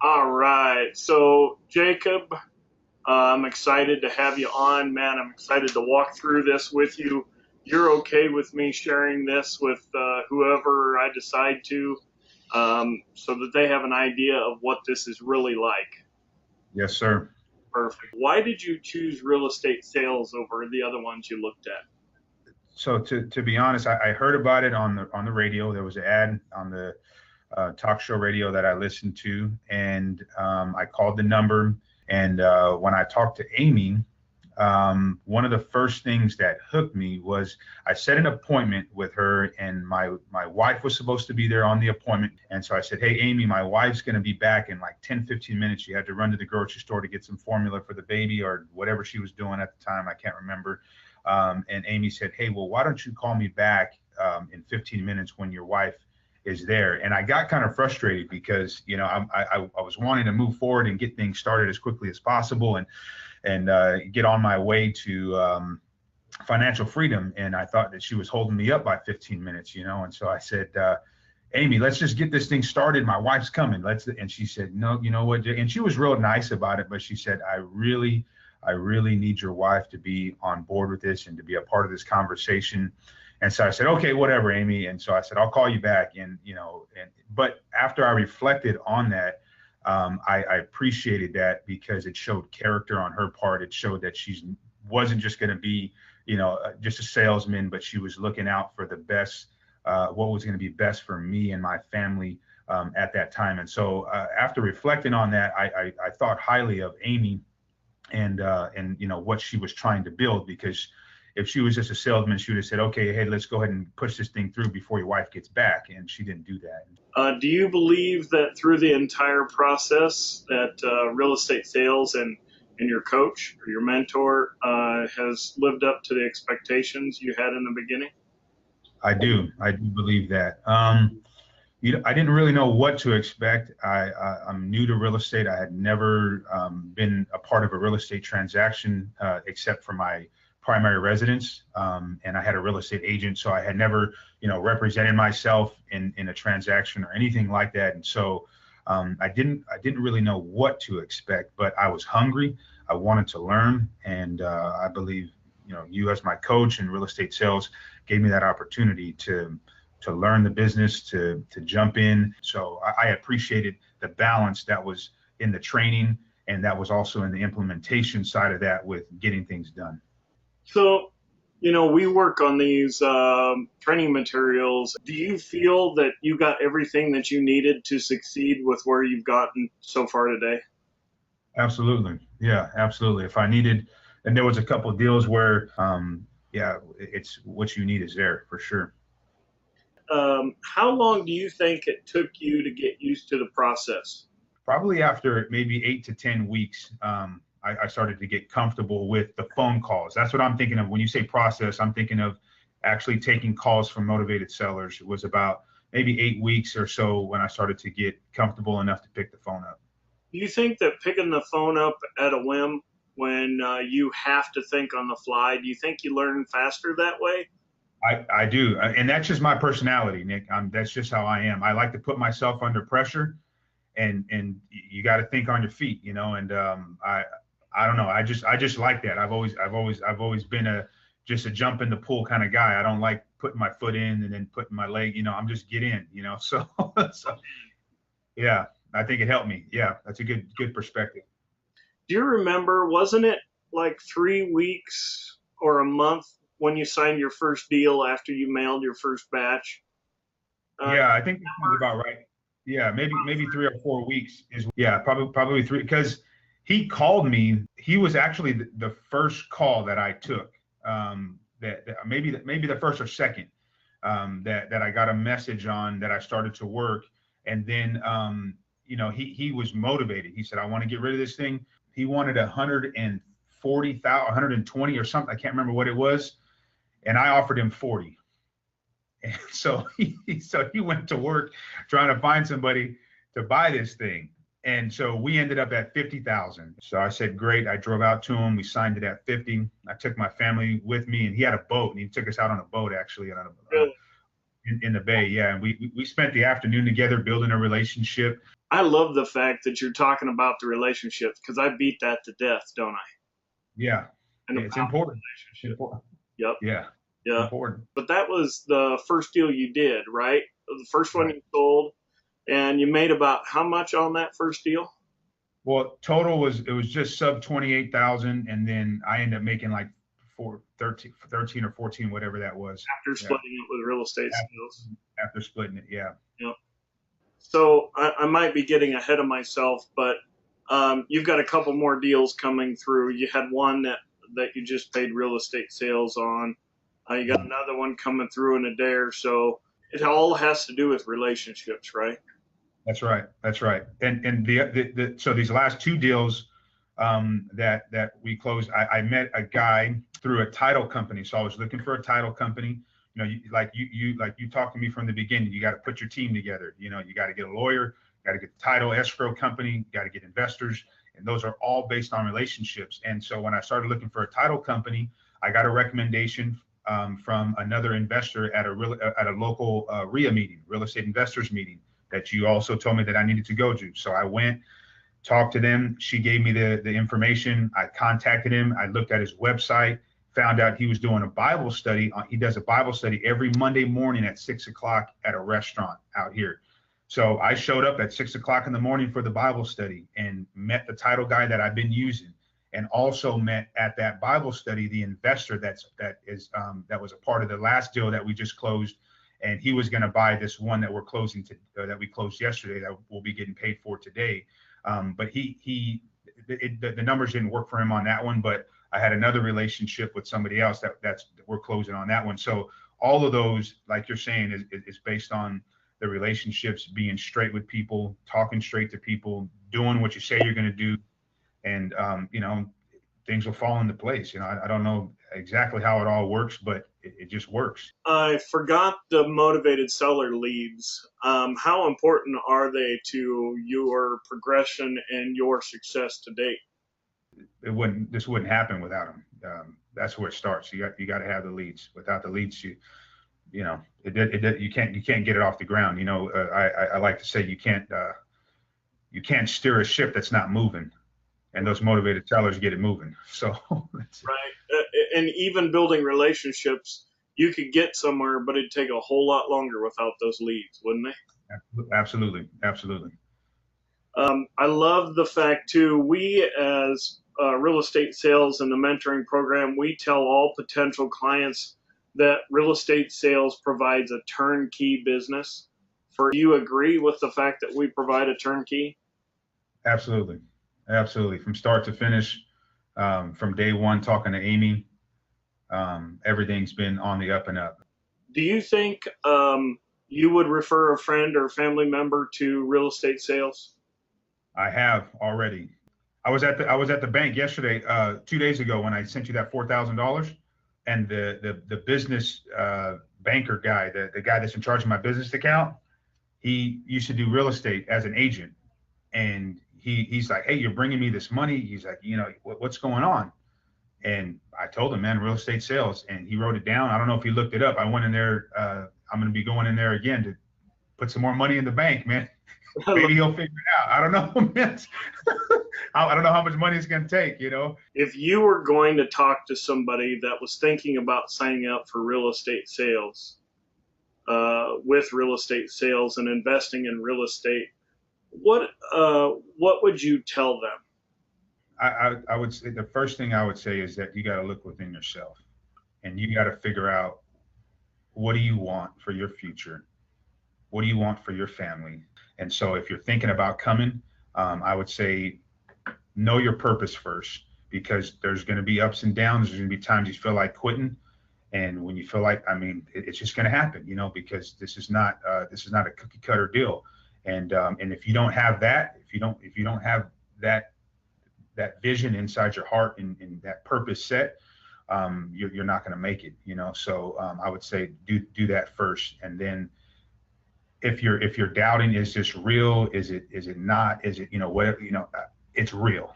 All right. So, Jacob, I'm excited to have you on, man. I'm excited to walk through this with you. You're okay with me sharing this with whoever I decide to, so that they have an idea of what this is really like. Yes, sir. Perfect. Why did you choose real estate sales over the other ones you looked at? So to be honest, I heard about it on the radio. There was an ad on the talk show radio that I listened to, and I called the number. And when I talked to Amy, one of the first things that hooked me was I set an appointment with her, and my wife was supposed to be there on the appointment. And so I said, "Hey, Amy, my wife's going to be back in like 10, 15 minutes. She had to run to the grocery store to get some formula for the baby or whatever she was doing at the time. I can't remember." And Amy said, "Hey, well, why don't you call me back in 15 minutes when your wife is there?" And I got kind of frustrated because, I was wanting to move forward and get things started as quickly as possible and get on my way to financial freedom. And I thought that she was holding me up by 15 minutes, And so I said, "Amy, let's just get this thing started. My wife's coming. And she said, "No, you know what?" And she was real nice about it, but she said, I really need your wife to be on board with this and to be a part of this conversation." And so I said, "Okay, whatever, Amy." And so I said, "I'll call you back." But after I reflected on that, I appreciated that because it showed character on her part. It showed that she wasn't just going to be, just a salesman, but she was looking out for the best, what was going to be best for me and my family at that time. And so after reflecting on that, I thought highly of Amy and what she was trying to build, because if she was just a salesman, she would have said, "Okay, hey, let's go ahead and push this thing through before your wife gets back." And she didn't do that. Do you believe that through the entire process that real estate sales and your coach or your mentor has lived up to the expectations you had in the beginning? I do believe that. I didn't really know what to expect. I'm new to real estate. I had never been a part of a real estate transaction except for my primary residence, and I had a real estate agent, so I had never, represented myself in a transaction or anything like that. And so I didn't really know what to expect, but I was hungry. I wanted to learn, and I believe, you as my coach in real estate sales gave me that opportunity to learn the business, to jump in. So I appreciated the balance that was in the training, and that was also in the implementation side of that with getting things done. So, we work on these training materials. Do you feel that you got everything that you needed to succeed with where you've gotten so far today? Absolutely. Yeah, absolutely. If I needed, and there was a couple of deals where, yeah, it's what you need is there for sure. How long do you think it took you to get used to the process? Probably after maybe 8 to 10 weeks, I started to get comfortable with the phone calls. That's what I'm thinking of. When you say process, I'm thinking of actually taking calls from motivated sellers. It was about maybe 8 weeks or so when I started to get comfortable enough to pick the phone up. Do you think that picking the phone up at a whim when you have to think on the fly, do you think you learn faster that way? I do. And that's just my personality, Nick. That's just how I am. I like to put myself under pressure, and you got to think on your feet, and I don't know. I just like that. I've always been just a jump in the pool kind of guy. I don't like putting my foot in and then putting my leg, I'm just get in, so so yeah, I think it helped me. Yeah, that's a good perspective. Do you remember, wasn't it like 3 weeks or a month when you signed your first deal after you mailed your first batch? Yeah, I think that sounds about right. Yeah, maybe 3 or 4 weeks is, yeah, probably three, because he called me. He was actually the first call that I took. That maybe the first or second, that I got a message on that I started to work, and then he was motivated. He said, "I want to get rid of this thing." He wanted 140,000, 120 or something. I can't remember what it was, and I offered him 40. And so he went to work trying to find somebody to buy this thing. And so we ended up at 50,000. So I said, great. I drove out to him. We signed it at 50. I took my family with me, and he had a boat, and he took us out on a boat, actually, in the bay. Yeah. And we spent the afternoon together building a relationship. I love the fact that you're talking about the relationships because I beat that to death, don't I? Yeah, And it's about important. relationship. Important. Yep. Yeah, it's Yeah. important. But that was the first deal you did, right? The first one Right. you sold, and you made about how much on that first deal? Well, total was it was just sub 28,000, and then I ended up making like 13 or 14, whatever that was. After Yeah, splitting it with real estate after, sales. after splitting it. Yeah. Yep. So I might be getting ahead of myself, but you've got a couple more deals coming through. You had one that you just paid real estate sales on. You got another one coming through in a day or so. It all has to do with relationships, right? That's right. That's right. And so these last two deals that we closed, I met a guy through a title company. So I was looking for a title company. You know, you talked to me from the beginning. You got to put your team together. You know, you got to get a lawyer, got to get the title escrow company, got to get investors, and those are all based on relationships. And so when I started looking for a title company, I got a recommendation from another investor at a local RIA meeting, real estate investors meeting, that you also told me that I needed to go to. So I went, talked to them. She gave me the information. I contacted him. I looked at his website, found out he was doing a Bible study. He does a Bible study every Monday morning at 6 o'clock at a restaurant out here. So I showed up at 6 o'clock in the morning for the Bible study and met the title guy that I've been using, and also met at that Bible study the investor that was a part of the last deal that we just closed, and he was going to buy this one that we're closing that we closed yesterday that we'll be getting paid for today. But the numbers didn't work for him on that one. But I had another relationship with somebody else that's we're closing on that one. So all of those, like you're saying, is based on the relationships, being straight with people, talking straight to people, doing what you say you're going to do, and things will fall into place. I don't know exactly how it all works, but it just works. I forgot the motivated seller leads. How important are they to your progression and your success to date? This wouldn't happen without them. That's where it starts. You got to have the leads. Without the leads, you can't get it off the ground. I like to say you can't steer a ship that's not moving, and those motivated sellers get it moving. So that's it. Right. And even building relationships, you could get somewhere, but it'd take a whole lot longer without those leads, wouldn't they? Absolutely, absolutely. I love the fact too, we as real estate sales and the mentoring program, we tell all potential clients that real estate sales provides a turnkey business. Do you agree with the fact that we provide a turnkey? Absolutely, absolutely. From start to finish, from day one, talking to Amy, everything's been on the up and up. Do you think you would refer a friend or family member to real estate sales? I have already. I was at the bank yesterday, 2 days ago, when I sent you that $4,000, and the business banker guy, the guy that's in charge of my business account, he used to do real estate as an agent, and he's like, "Hey, you're bringing me this money." He's like, "What's going on?" And I told him, "Man, real estate sales," and he wrote it down. I don't know if he looked it up. I went in there. I'm going to be going in there again to put some more money in the bank, man. Maybe he'll figure it out. I don't know, man. I don't know how much money it's going to take. If you were going to talk to somebody that was thinking about signing up for real estate sales, with real estate sales and investing in real estate, what would you tell them? I would say the first thing I would say is that you got to look within yourself, and you got to figure out, what do you want for your future? What do you want for your family? And so if you're thinking about coming, I would say know your purpose first, because there's going to be ups and downs. There's going to be times you feel like quitting. And when you feel like, it's just going to happen, because this is not a cookie cutter deal. And if you don't have that, if you don't have that vision inside your heart, and that purpose set, you're not going to make it. So I would say do that first, and then if you're doubting, is this real? Is it not? Is it, whatever, it's real.